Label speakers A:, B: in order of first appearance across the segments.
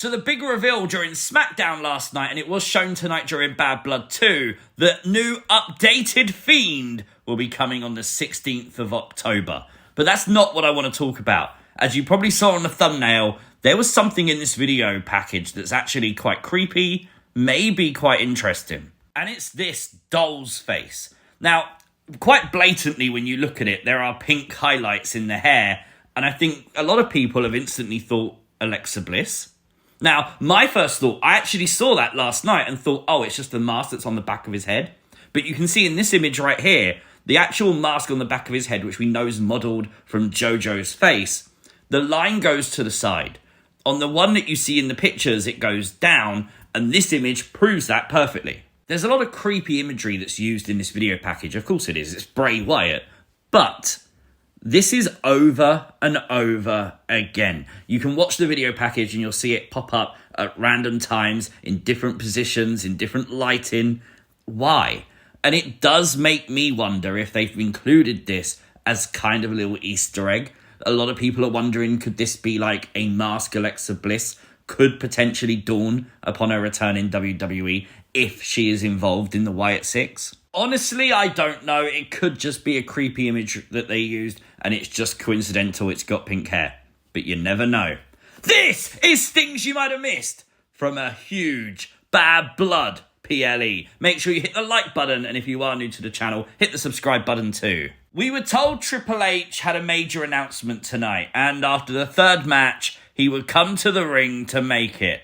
A: So the big reveal during SmackDown last night, and it was shown tonight during Bad Blood 2, that new updated Fiend will be coming on the 16th of October. But that's not what I want to talk about. As you probably saw on the thumbnail, there was something in this video package that's actually quite creepy, maybe quite interesting. And it's this doll's face. Now, quite blatantly when you look at it, there are pink highlights in the hair, and I think a lot of people have instantly thought Alexa Bliss. Now, my first thought, I actually saw that last night and thought, oh, it's just the mask that's on the back of his head. But you can see in this image right here, the actual mask on the back of his head, which we know is modelled from JoJo's face, the line goes to the side. On the one that you see in the pictures, it goes down, and this image proves that perfectly. There's a lot of creepy imagery that's used in this video package. Of course it is. It's Bray Wyatt. But this is over and over again. You can watch the video package and you'll see it pop up at random times in different positions, in different lighting. Why? And it does make me wonder if they've included this as kind of a little Easter egg. A lot of people are wondering, could this be like a mask Alexa Bliss could potentially dawn upon her return in WWE if she is involved in the Wyatt Six? Honestly, I don't know. It could just be a creepy image that they used and it's just coincidental it's got pink hair. But you never know. This is things you might have missed from a huge Bad Blood PLE. Make sure you hit the like button, and if you are new to the channel, hit the subscribe button too. We were told Triple H had a major announcement tonight, and after the third match, he would come to the ring to make it.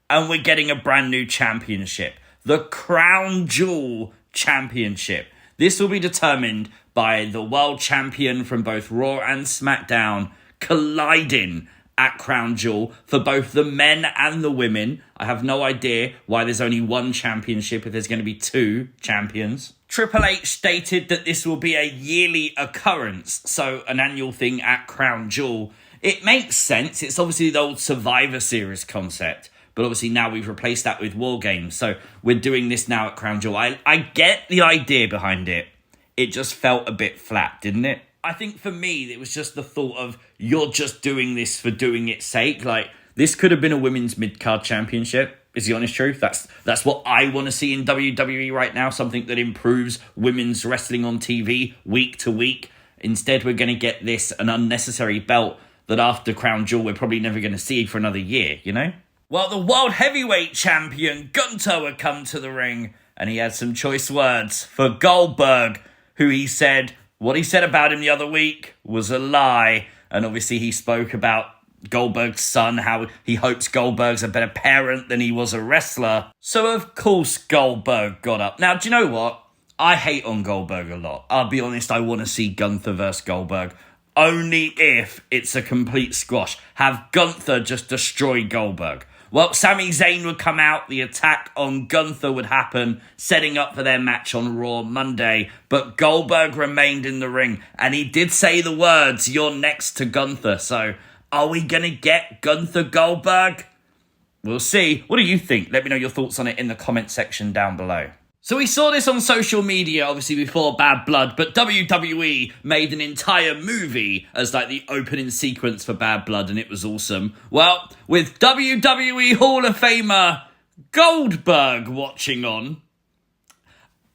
A: And we're getting a brand new championship. The Crown Jewel Championship. This will be determined by the world champion from both Raw and SmackDown colliding at Crown Jewel for both the men and the women. I have no idea why there's only one championship if there's going to be two champions. Triple H stated that this will be a yearly occurrence, so an annual thing at Crown Jewel. It makes sense. It's obviously the old Survivor Series concept. But obviously now we've replaced that with War Games. So we're doing this now at Crown Jewel. I get the idea behind it. It just felt a bit flat, didn't it? I think for me, it was just the thought of, you're just doing this for doing its sake. Like, this could have been a women's mid-card championship, is the honest truth. That's what I want to see in WWE right now. Something that improves women's wrestling on TV week to week. Instead, we're going to get this, an unnecessary belt that after Crown Jewel, we're probably never going to see for another year, you know? Well, the World Heavyweight Champion, Gunther, would come to the ring, and he had some choice words for Goldberg, who he said, what he said about him the other week was a lie. And obviously he spoke about Goldberg's son, how he hopes Goldberg's a better parent than he was a wrestler. So of course Goldberg got up. Now, do you know what? I hate on Goldberg a lot. I'll be honest, I want to see Gunther versus Goldberg. Only if it's a complete squash. Have Gunther just destroy Goldberg. Well, Sami Zayn would come out, the attack on Gunther would happen, setting up for their match on Raw Monday, but Goldberg remained in the ring, and he did say the words, "You're next to Gunther," so are we going to get Gunther Goldberg? We'll see. What do you think? Let me know your thoughts on it in the comment section down below. So we saw this on social media, obviously before Bad Blood, but WWE made an entire movie as like the opening sequence for Bad Blood, and it was awesome. Well, with WWE Hall of Famer Goldberg watching on,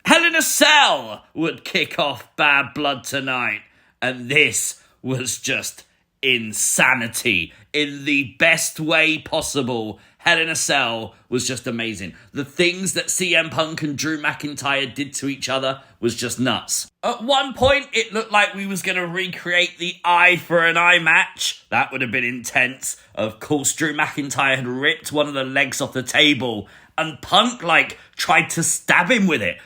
A: Hell in a Cell would kick off Bad Blood tonight, and this was just insanity in the best way possible. Hell in a Cell was just amazing. The things that CM Punk and Drew McIntyre did to each other was just nuts. At one point, it looked like we was going to recreate the eye for an eye match. That would have been intense. Of course, Drew McIntyre had ripped one of the legs off the table, and Punk, tried to stab him with it.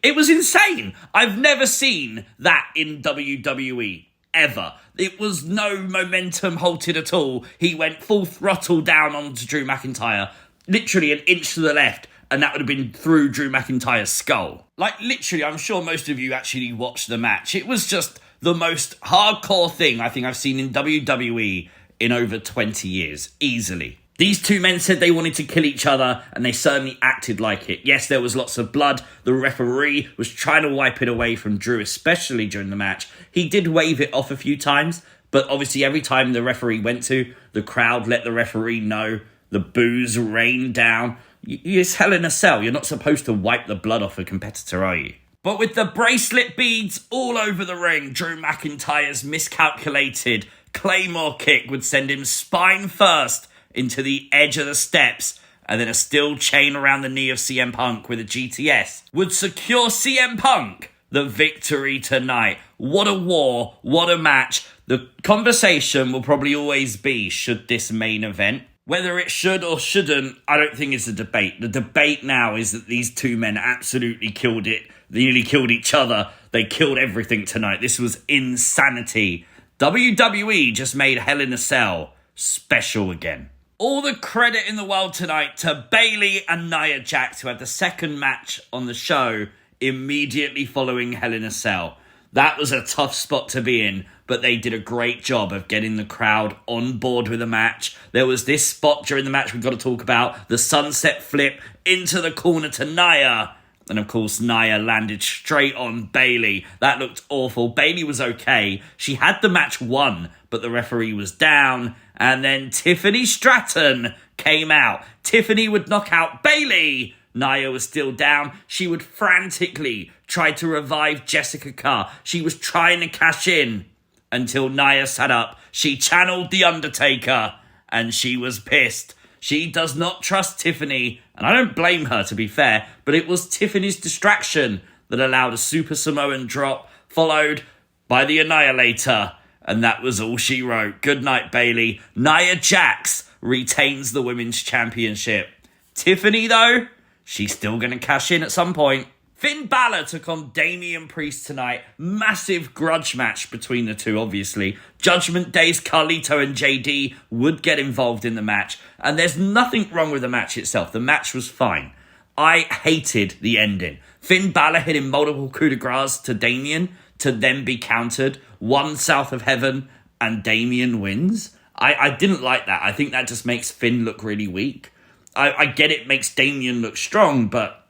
A: It was insane. I've never seen that in WWE. Ever. It was no momentum halted at all. He went full throttle down onto Drew McIntyre, literally an inch to the left, and that would have been through Drew McIntyre's skull. Literally, I'm sure most of you actually watched the match. It was just the most hardcore thing I think I've seen in WWE in over 20 years, easily. These two men said they wanted to kill each other, and they certainly acted like it. Yes, there was lots of blood. The referee was trying to wipe it away from Drew, especially during the match. He did wave it off a few times, but obviously every time the referee went to, the crowd let the referee know The boos rained down. It's Hell in a Cell. You're not supposed to wipe the blood off a competitor, are you? But with the bracelet beads all over the ring, Drew McIntyre's miscalculated Claymore kick would send him spine first into the edge of the steps, and then a steel chain around the knee of CM Punk with a GTS would secure CM Punk the victory tonight. What a war, what a match. The conversation will probably always be, should this main event? Whether it should or shouldn't, I don't think it's a debate. The debate now is that these two men absolutely killed it. They nearly killed each other. They killed everything tonight. This was insanity. WWE just made Hell in a Cell special again. All the credit in the world tonight to Bayley and Nia Jax, who had the second match on the show immediately following Hell in a Cell. That was a tough spot to be in, but they did a great job of getting the crowd on board with the match. There was this spot during the match we've got to talk about, the sunset flip into the corner to Nia. And of course, Nia landed straight on Bayley. That looked awful. Bayley was okay. She had the match won, but the referee was down. And then Tiffany Stratton came out. Tiffany would knock out Bayley. Nia was still down. She would frantically try to revive Jessica Carr. She was trying to cash in until Nia sat up. She channeled the Undertaker and she was pissed. She does not trust Tiffany, and I don't blame her, to be fair, but it was Tiffany's distraction that allowed a Super Samoan drop, followed by the Annihilator, and that was all she wrote. Good night, Bayley. Nia Jax retains the Women's Championship. Tiffany, though, she's still going to cash in at some point. Finn Balor took on Damian Priest tonight. Massive grudge match between the two, obviously. Judgment Day's Carlito and JD would get involved in the match. And there's nothing wrong with the match itself. The match was fine. I hated the ending. Finn Balor hitting multiple coup de grace to Damian to then be countered. One south of heaven and Damian wins. I didn't like that. I think that just makes Finn look really weak. I get it makes Damian look strong, but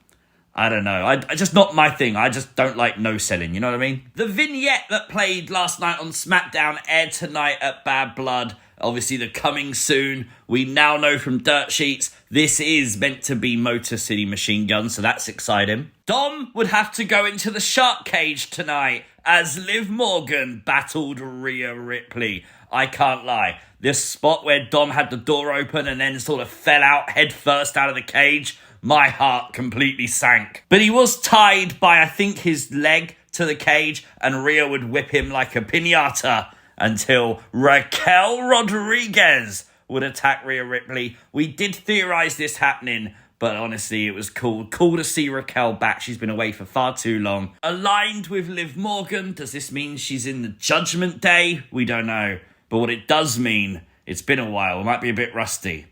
A: I don't know. I just not my thing. I just don't like no-selling, you know what I mean? The vignette that played last night on SmackDown aired tonight at Bad Blood. Obviously, the coming soon. We now know from Dirt Sheets this is meant to be Motor City Machine Gun, so that's exciting. Dom would have to go into the shark cage tonight as Liv Morgan battled Rhea Ripley. I can't lie. This spot where Dom had the door open and then sort of fell out head first out of the cage, my heart completely sank. But he was tied by, I think, his leg to the cage, and Rhea would whip him like a piñata until Raquel Rodriguez would attack Rhea Ripley. We did theorize this happening, but honestly, it was cool. Cool to see Raquel back. She's been away for far too long. Aligned with Liv Morgan. Does this mean she's in the Judgment Day? We don't know. But what it does mean, it's been a while. It might be a bit rusty.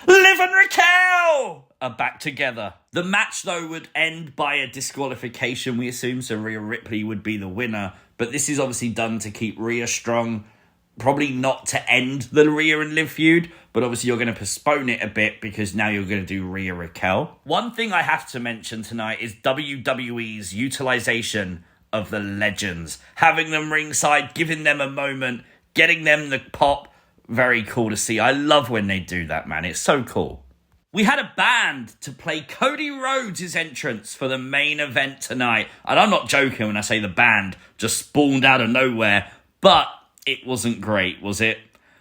A: Liv and Raquel are back together. The match, though, would end by a disqualification, we assume, so Rhea Ripley would be the winner. But this is obviously done to keep Rhea strong. Probably not to end the Rhea and Liv feud, but obviously you're going to postpone it a bit because now you're going to do Rhea Raquel. One thing I have to mention tonight is WWE's utilization of the legends. Having them ringside, giving them a moment, getting them the pop. Very cool to see. I love when they do that, man. It's so cool. We had a band to play Cody Rhodes' entrance for the main event tonight. And I'm not joking when I say the band just spawned out of nowhere. But it wasn't great, was it?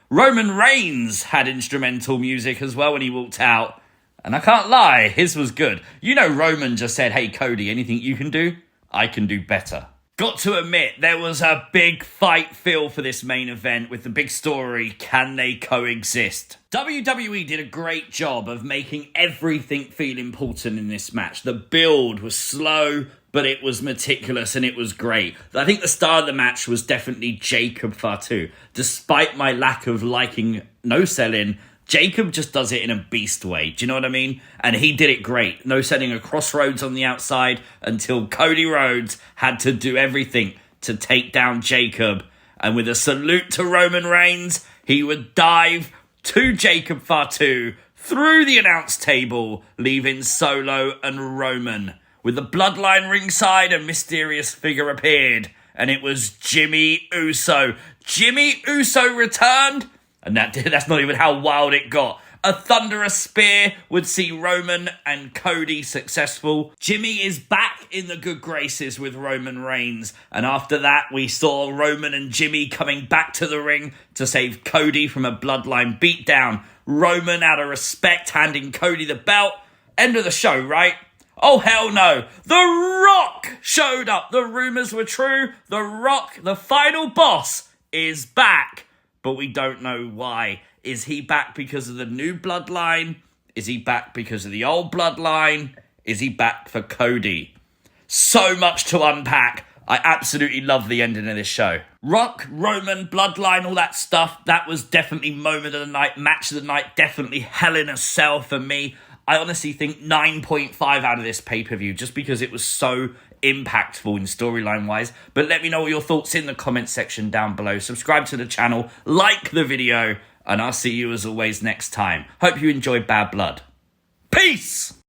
A: Roman Reigns had instrumental music as well when he walked out. And I can't lie, his was good. You know, Roman just said, hey, Cody, anything you can do, I can do better. Got to admit, there was a big fight feel for this main event with the big story, can they coexist? WWE did a great job of making everything feel important in this match. The build was slow, but it was meticulous and it was great. I think the star of the match was definitely Jacob Fatu. Despite my lack of liking no-selling, Jacob just does it in a beast way. Do you know what I mean? And he did it great. No setting a crossroads on the outside until Cody Rhodes had to do everything to take down Jacob. And with a salute to Roman Reigns, he would dive to Jacob Fatu through the announce table, leaving Solo and Roman. With the bloodline ringside, a mysterious figure appeared. And it was Jimmy Uso. Jimmy Uso returned. And that's not even how wild it got. A thunderous spear would see Roman and Cody successful. Jimmy is back in the good graces with Roman Reigns. And after that, we saw Roman and Jimmy coming back to the ring to save Cody from a bloodline beatdown. Roman, out of respect, handing Cody the belt. End of the show, right? Oh, hell no. The Rock showed up. The rumors were true. The Rock, the final boss, is back. But we don't know why. Is he back because of the new bloodline? Is he back because of the old bloodline? Is he back for Cody? So much to unpack. I absolutely love the ending of this show. Rock, Roman, bloodline, all that stuff. That was definitely moment of the night, match of the night. Definitely Hell in a Cell for me. I honestly think 9.5 out of this pay-per-view just because it was so impactful in storyline-wise. But let me know what your thoughts in the comment section down below. Subscribe to the channel, like the video, and I'll see you as always next time. Hope you enjoyed Bad Blood. Peace!